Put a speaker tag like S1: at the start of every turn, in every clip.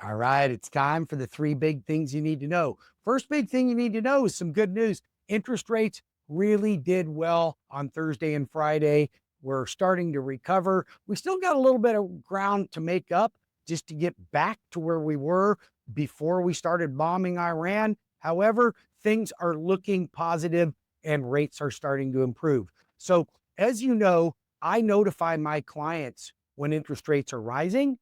S1: All right, it's time for the three big things you need to know. First big thing you need to know is some good news. Interest rates really did well on Thursday and Friday. We're starting to recover. We still got a little bit of ground to make up just to get back to where we were before we started bombing Iran. However, things are looking positive and rates are starting to improve. So, as you know, I notify my clients when interest rates are rising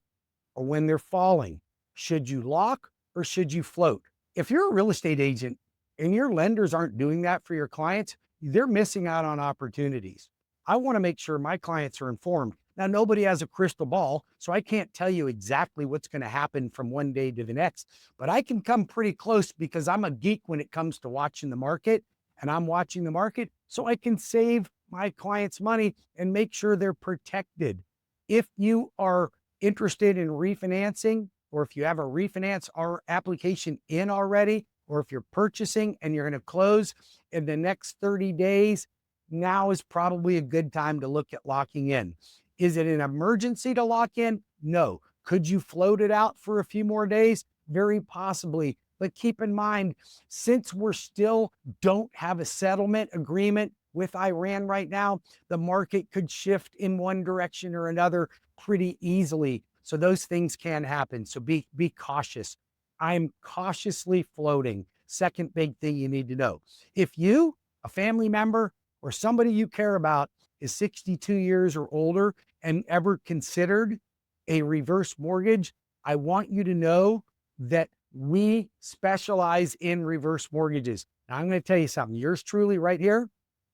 S1: or when they're falling. Should you lock or should you float? If you're a real estate agent and your lenders aren't doing that for your clients, they're missing out on opportunities. I want to make sure my clients are informed. Now, nobody has a crystal ball, so I can't tell you exactly what's going to happen from one day to the next, but I can come pretty close because I'm a geek when it comes to watching the market, and I'm watching the market so I can save my clients money and make sure they're protected. If you are interested in refinancing, or if you have a refinance or application in already, or if you're purchasing and you're going to close in the next 30 days, now is probably a good time to look at locking in. Is it an emergency to lock in? No. Could you float it out for a few more days? Very possibly. But keep in mind, since we're still don't have a settlement agreement with Iran right now, the market could shift in one direction or another pretty easily. So those things can happen. So be cautious. I'm cautiously floating. Second big thing you need to know. If you, a family member, or somebody you care about is 62 years or older and ever considered a reverse mortgage, I want you to know that we specialize in reverse mortgages. Now, I'm going to tell you something. Yours truly right here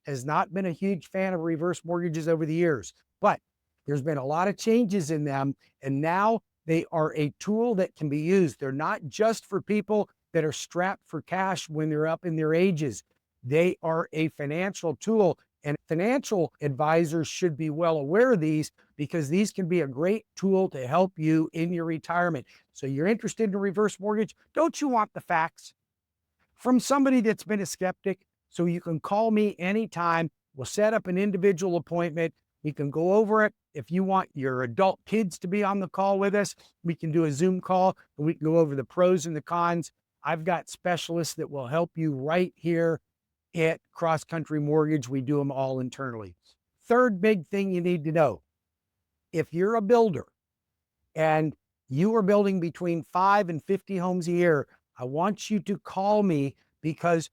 S1: has not been a huge fan of reverse mortgages over the years, but there's been a lot of changes in them, and now they are a tool that can be used. They're not just for people that are strapped for cash when they're up in their ages. They are a financial tool, and financial advisors should be well aware of these because these can be a great tool to help you in your retirement. So you're interested in a reverse mortgage? Don't you want the facts from somebody that's been a skeptic? So you can call me anytime. We'll set up an individual appointment. We can go over it. If you want your adult kids to be on the call with us, we can do a Zoom call and we can go over the pros and the cons. I've got specialists that will help you right here at Cross Country Mortgage. We do them all internally. Third big thing you need to know, if you're a builder and you are building between 5 and 50 homes a year, I want you to call me because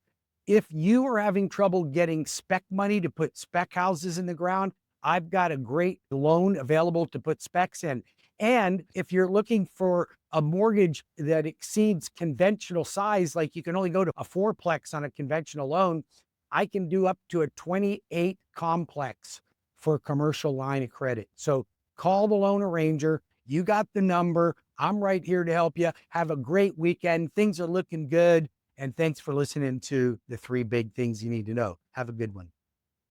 S1: if you are having trouble getting spec money to put spec houses in the ground, I've got a great loan available to put specs in. And if you're looking for a mortgage that exceeds conventional size, like you can only go to a fourplex on a conventional loan, I can do up to a 28 complex for a commercial line of credit. So call the loan arranger. You got the number. I'm right here to help you. Have a great weekend. Things are looking good. And thanks for listening to the three big things you need to know. Have a good one.